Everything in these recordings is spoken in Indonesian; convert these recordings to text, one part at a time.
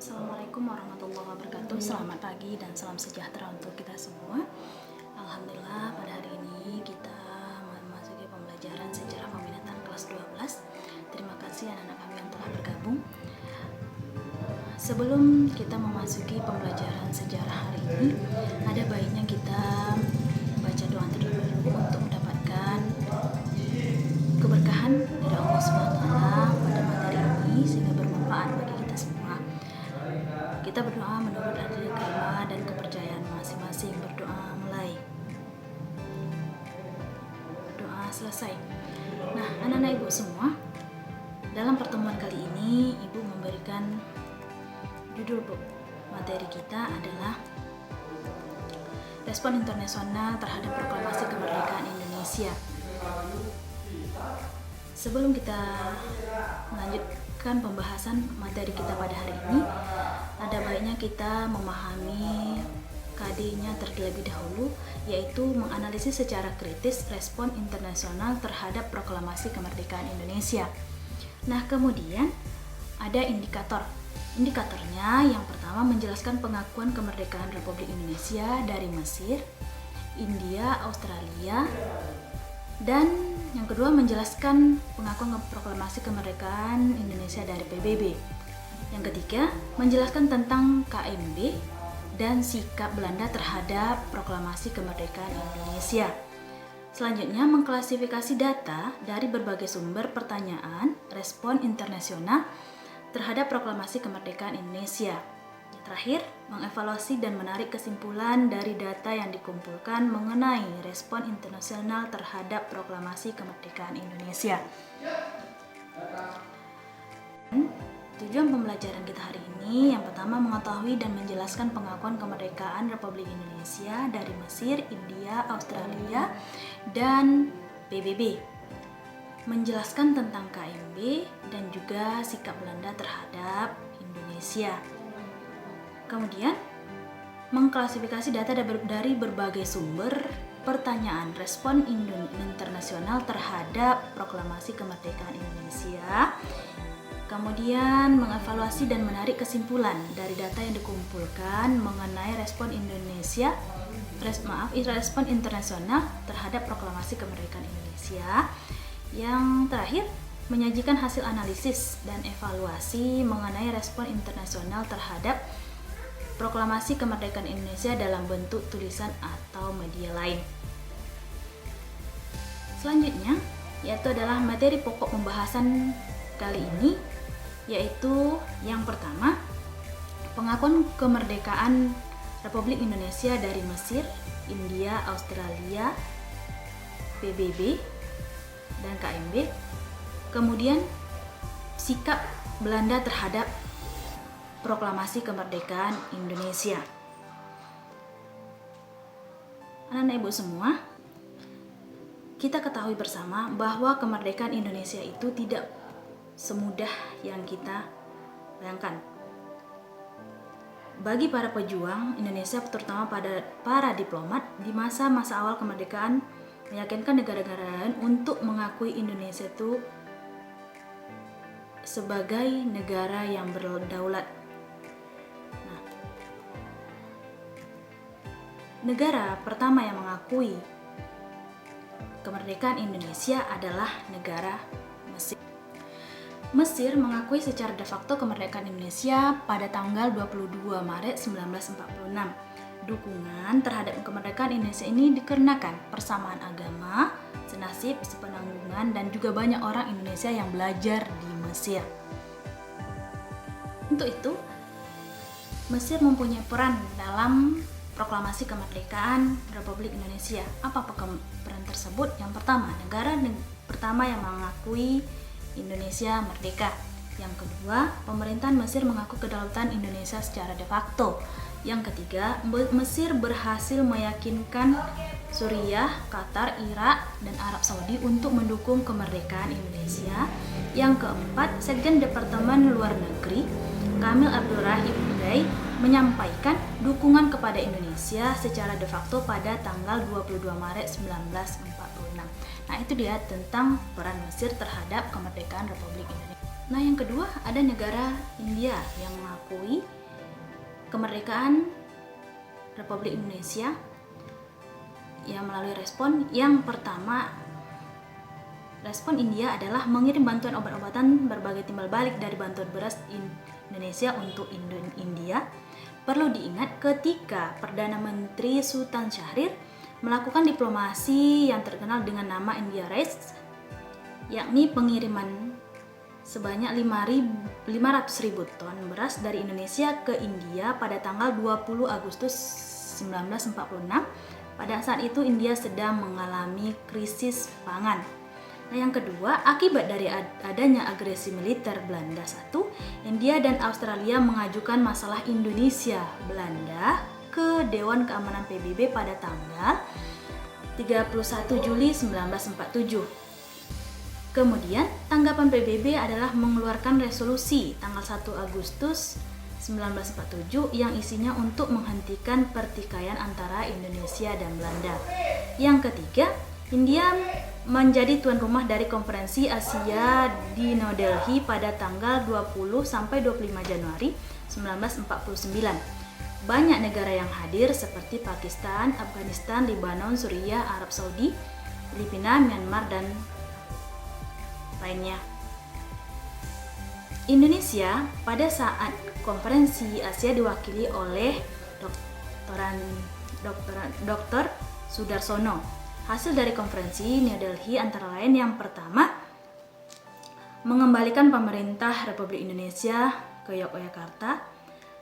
Assalamualaikum warahmatullahi wabarakatuh. Selamat pagi dan salam sejahtera untuk kita semua. Alhamdulillah pada hari ini kita memasuki pembelajaran sejarah peminatan kelas 12. Terima kasih anak-anak kami yang telah bergabung. Sebelum kita memasuki pembelajaran sejarah hari ini, ada baiknya kita baca doa terlebih dahulu untuk mendapatkan keberkahan dari Allah SWT pada materi ini sehingga bermanfaat bagi kita semua. Kita berdoa menurut agama dan kepercayaan masing-masing. Berdoa mulai. Doa selesai. Nah, anak-anak ibu semua, dalam pertemuan kali ini ibu memberikan judul materi kita adalah Respon Internasional terhadap Proklamasi Kemerdekaan Indonesia. Sebelum kita melanjutkan pembahasan materi kita pada hari ini, ada baiknya kita memahami KD-nya terlebih dahulu, yaitu menganalisis secara kritis respon internasional terhadap Proklamasi Kemerdekaan Indonesia. Nah, kemudian ada indikator. Indikatornya yang pertama menjelaskan pengakuan kemerdekaan Republik Indonesia dari Mesir, India, Australia, dan yang kedua menjelaskan pengakuan proklamasi kemerdekaan Indonesia dari PBB. Yang ketiga menjelaskan tentang KMB dan sikap Belanda terhadap proklamasi kemerdekaan Indonesia. Selanjutnya mengklasifikasi data dari berbagai sumber pertanyaan respon internasional terhadap proklamasi kemerdekaan Indonesia. Terakhir, mengevaluasi dan menarik kesimpulan dari data yang dikumpulkan mengenai respon internasional terhadap proklamasi kemerdekaan Indonesia. Tujuan pembelajaran kita hari ini yang pertama mengetahui dan menjelaskan pengakuan kemerdekaan Republik Indonesia dari Mesir, India, Australia, dan PBB. Menjelaskan tentang KMB dan juga sikap Belanda terhadap Indonesia. Kemudian, mengklasifikasi data dari berbagai sumber pertanyaan respon internasional terhadap proklamasi kemerdekaan Indonesia. Kemudian, mengevaluasi dan menarik kesimpulan dari data yang dikumpulkan mengenai respon respon internasional terhadap proklamasi kemerdekaan Indonesia. Yang terakhir, menyajikan hasil analisis dan evaluasi mengenai respon internasional terhadap Proklamasi Kemerdekaan Indonesia dalam bentuk tulisan atau media lain. Selanjutnya, yaitu adalah materi pokok pembahasan kali ini, yaitu yang pertama, pengakuan kemerdekaan Republik Indonesia dari Mesir, India, Australia, PBB, dan KMB. Kemudian, sikap Belanda terhadap Proklamasi Kemerdekaan Indonesia. Anak-anak ibu semua, kita ketahui bersama bahwa kemerdekaan Indonesia itu tidak semudah yang kita bayangkan. Bagi para pejuang Indonesia, terutama pada para diplomat, di masa-masa awal kemerdekaan meyakinkan negara-negara lain untuk mengakui Indonesia itu sebagai negara yang berdaulat. Negara pertama yang mengakui kemerdekaan Indonesia adalah negara Mesir. Mesir mengakui secara de facto kemerdekaan Indonesia pada tanggal 22 Maret 1946. Dukungan terhadap kemerdekaan Indonesia ini dikarenakan persamaan agama, senasib, sepenanggungan, dan juga banyak orang Indonesia yang belajar di Mesir. Untuk itu, Mesir mempunyai peran dalam Proklamasi Kemerdekaan Republik Indonesia. Apa peran tersebut? Yang pertama, negara pertama yang mengakui Indonesia merdeka. Yang kedua, pemerintahan Mesir mengaku kedaulatan Indonesia secara de facto. Yang ketiga, Mesir berhasil meyakinkan Suriah, Qatar, Irak, dan Arab Saudi untuk mendukung kemerdekaan Indonesia. Yang keempat, Sekjen Departemen Luar Negeri Kamil Abdurrahim Uday menyampaikan dukungan kepada Indonesia secara de facto pada tanggal 22 Maret 1946. Nah, itu dia tentang peran Mesir terhadap kemerdekaan Republik Indonesia. Nah, yang kedua ada negara India yang mengakui kemerdekaan Republik Indonesia yang melalui respon yang pertama. Respon India adalah mengirim bantuan obat-obatan berbagai timbal balik dari bantuan beras Indonesia untuk India. Perlu diingat ketika Perdana Menteri Sultan Syahrir melakukan diplomasi yang terkenal dengan nama India Rice, yakni pengiriman sebanyak 500.000 ton beras dari Indonesia ke India pada tanggal 20 Agustus 1946. Pada saat itu India sedang mengalami krisis pangan. Nah, yang kedua, akibat dari adanya agresi militer Belanda India dan Australia mengajukan masalah Indonesia Belanda ke Dewan Keamanan PBB pada tanggal 31 Juli 1947. Kemudian, tanggapan PBB adalah mengeluarkan resolusi tanggal 1 Agustus 1947 yang isinya untuk menghentikan pertikaian antara Indonesia dan Belanda. Yang ketiga, India menjadi tuan rumah dari Konferensi Asia di New Delhi pada tanggal 20 sampai 25 Januari 1949. Banyak negara yang hadir seperti Pakistan, Afghanistan, Lebanon, Suriah, Arab Saudi, Filipina, Myanmar, dan lainnya. Indonesia pada saat Konferensi Asia diwakili oleh Dr. Sudarsono. Hasil dari konferensi New Delhi antara lain yang pertama, mengembalikan pemerintah Republik Indonesia ke Yogyakarta.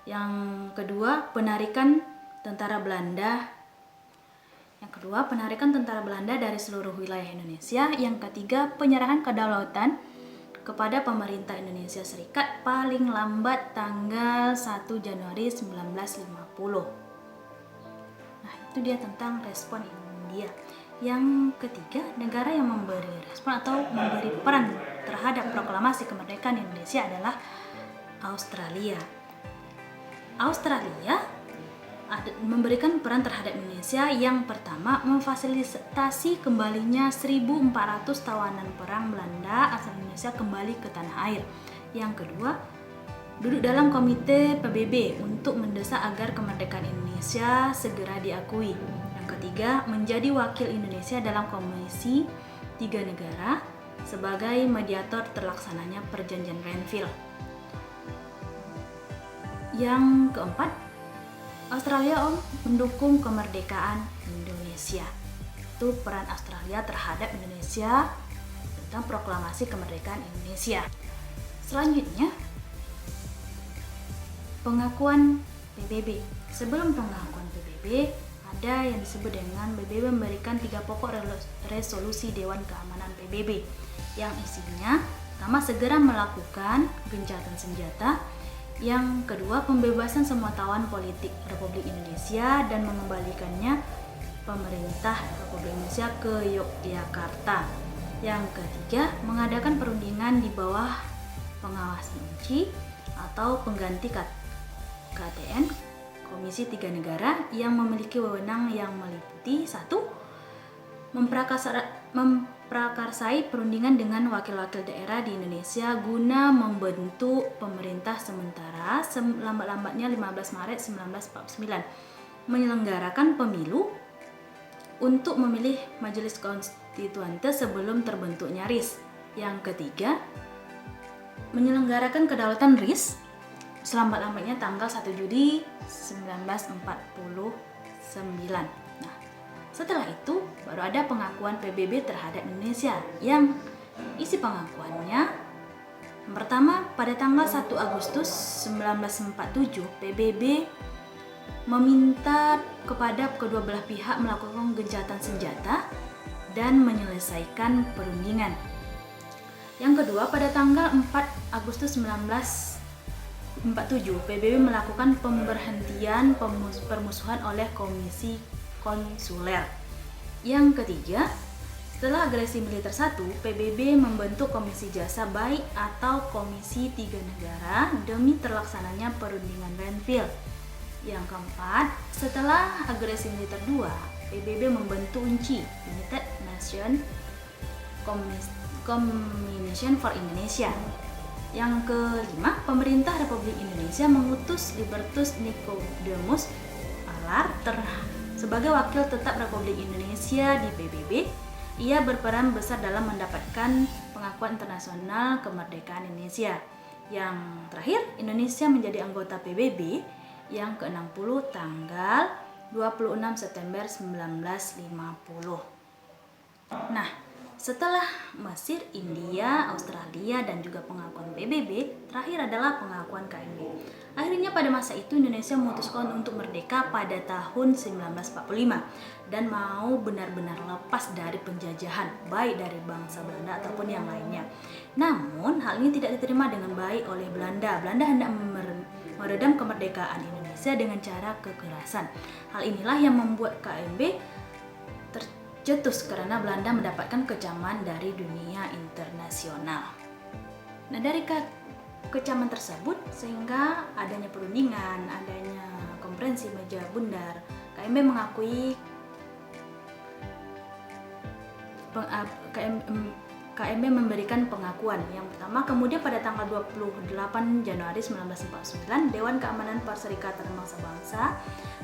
Yang kedua, penarikan tentara Belanda dari seluruh wilayah Indonesia. Yang ketiga, penyerahan kedaulatan kepada pemerintah Indonesia Serikat paling lambat tanggal 1 Januari 1950. Nah, itu dia tentang respon India. Yang ketiga, negara yang memberi respon atau memberi peran terhadap proklamasi kemerdekaan Indonesia adalah Australia. Australia memberikan peran terhadap Indonesia. Yang pertama, memfasilitasi kembalinya 1.400 tawanan perang Belanda asal Indonesia kembali ke tanah air. Yang kedua, duduk dalam komite PBB untuk mendesak agar kemerdekaan Indonesia segera diakui. Yang ketiga, menjadi wakil Indonesia dalam Komisi 3 Negara sebagai mediator terlaksananya Perjanjian Renville. Yang keempat, Australia mendukung kemerdekaan Indonesia. Itu peran Australia terhadap Indonesia tentang proklamasi kemerdekaan Indonesia. Selanjutnya, pengakuan PBB. Sebelum pengakuan PBB, ada yang disebut dengan PBB memberikan 3 pokok resolusi Dewan Keamanan PBB yang isinya pertama, segera melakukan gencatan senjata. Yang kedua, pembebasan semua tawanan politik Republik Indonesia dan mengembalikannya pemerintah Republik Indonesia ke Yogyakarta. Yang ketiga, mengadakan perundingan di bawah pengawasan UNCI atau pengganti KTN, Komisi 3 Negara yang memiliki wewenang yang meliputi 1. Memprakarsai perundingan dengan wakil-wakil daerah di Indonesia guna membentuk pemerintah sementara selambat-lambatnya 15 Maret 1949. Menyelenggarakan pemilu untuk memilih Majelis Konstituante sebelum terbentuknya RIS. Yang ketiga, menyelenggarakan kedaulatan RIS selambat-lambatnya tanggal 1 Juli 1949. Nah, setelah itu baru ada pengakuan PBB terhadap Indonesia yang isi pengakuannya. Yang pertama, pada tanggal 1 Agustus 1947 PBB meminta kepada kedua belah pihak melakukan gencatan senjata dan menyelesaikan perundingan. Yang kedua, pada tanggal 4 Agustus 1947 PBB melakukan pemberhentian permusuhan oleh Komisi Konsuler. Yang ketiga, setelah agresi militer 1, PBB membentuk Komisi Jasa Baik atau Komisi 3 Negara demi terlaksananya perundingan Renville. Yang keempat, setelah agresi militer 2, PBB membentuk UNCI, United Nations Commission for Indonesia. Yang kelima, pemerintah Republik Indonesia mengutus Libertus Nicodemus Palar sebagai wakil tetap Republik Indonesia di PBB. Ia berperan besar dalam mendapatkan pengakuan internasional kemerdekaan Indonesia. Yang terakhir, Indonesia menjadi anggota PBB yang ke-60 tanggal 26 September 1950. Nah, setelah Mesir, India, Australia, dan juga pengakuan PBB, terakhir adalah pengakuan KMB. Akhirnya pada masa itu Indonesia memutuskan untuk merdeka pada tahun 1945 dan mau benar-benar lepas dari penjajahan, baik dari bangsa Belanda ataupun yang lainnya. Namun, hal ini tidak diterima dengan baik oleh Belanda. Belanda hendak meredam kemerdekaan Indonesia dengan cara kekerasan. Hal inilah yang membuat KMB tercetus karena Belanda mendapatkan kecaman dari dunia internasional. Nah, dari kecaman tersebut sehingga adanya perundingan, adanya konferensi meja bundar, KMB mengakui KMB memberikan pengakuan. Yang pertama, kemudian pada tanggal 28 Januari 1949, Dewan Keamanan Perserikatan Bangsa-Bangsa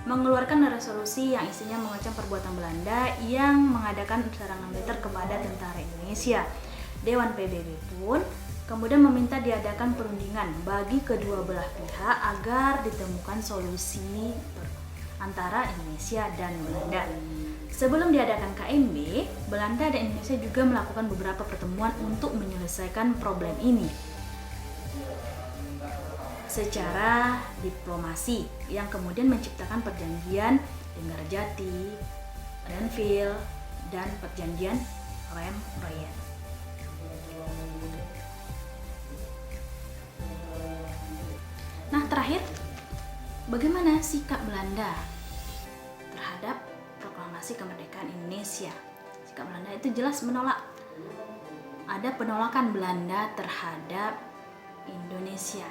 mengeluarkan resolusi yang isinya mengecam perbuatan Belanda yang mengadakan serangan militer kepada tentara Indonesia. Dewan PBB pun kemudian meminta diadakan perundingan bagi kedua belah pihak agar ditemukan solusi antara Indonesia dan Belanda. Sebelum diadakan KMB, Belanda dan Indonesia juga melakukan beberapa pertemuan untuk menyelesaikan problem ini secara diplomasi yang kemudian menciptakan perjanjian Linggarjati, Renville, dan perjanjian Rem-Royen. Nah, terakhir, bagaimana sikap Belanda terhadap proklamasi kemerdekaan Indonesia? Sikap Belanda itu jelas menolak. Ada penolakan Belanda terhadap Indonesia.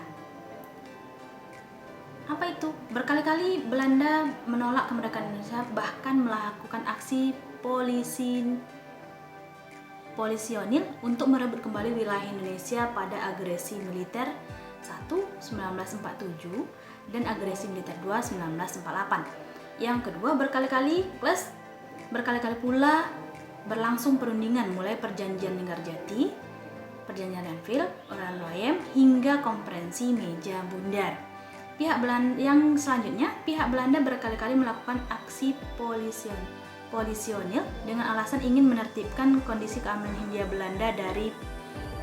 Apa itu? Berkali-kali Belanda menolak kemerdekaan Indonesia, bahkan melakukan aksi polisionil untuk merebut kembali wilayah Indonesia pada agresi militer 1 1947 dan agresi militer 2 1948. Yang kedua, berkali-kali pula berlangsung perundingan mulai perjanjian Linggarjati, perjanjian Renville, Rem-Royen hingga konferensi meja bundar. Pihak Belanda berkali-kali melakukan aksi polisionil dengan alasan ingin menertibkan kondisi keamanan Hindia Belanda dari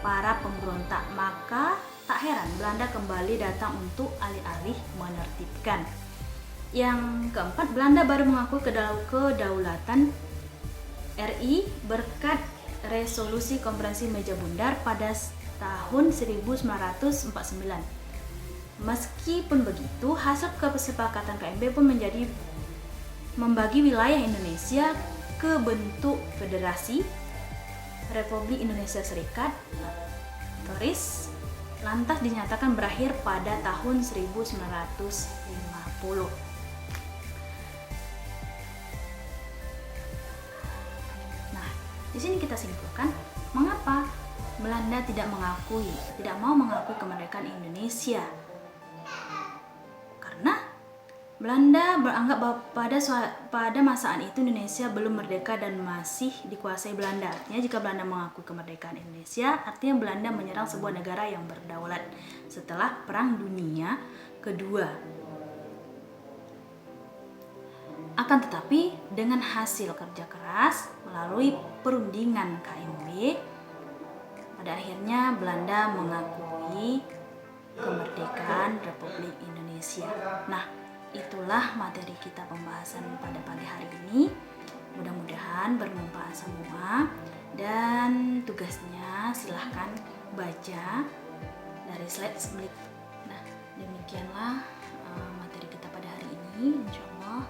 para pemberontak. Maka tak heran Belanda kembali datang untuk alih-alih menertibkan. Yang keempat, Belanda baru mengakui kedaulatan RI berkat resolusi konferensi meja bundar pada tahun 1949. Meskipun begitu, hasil kesepakatan KMB pun membagi wilayah Indonesia ke bentuk federasi, Republik Indonesia Serikat, TORIS, lantas dinyatakan berakhir pada tahun 1950. Nah, di sini kita simpulkan mengapa Belanda tidak mau mengakui kemerdekaan Indonesia. Karena Belanda beranggap bahwa pada masaan itu Indonesia belum merdeka dan masih dikuasai Belanda. Artinya jika Belanda mengakui kemerdekaan Indonesia, artinya Belanda menyerang sebuah negara yang berdaulat setelah Perang Dunia Kedua. Akan tetapi dengan hasil kerja keras melalui perundingan KMB, pada akhirnya Belanda mengakui kemerdekaan Republik Indonesia. Nah, itulah materi kita pembahasan pada pagi hari ini. Mudah-mudahan bermanfaat semua, dan tugasnya silahkan baca dari slide sebelum. Nah, demikianlah materi kita pada hari ini. Insya Allah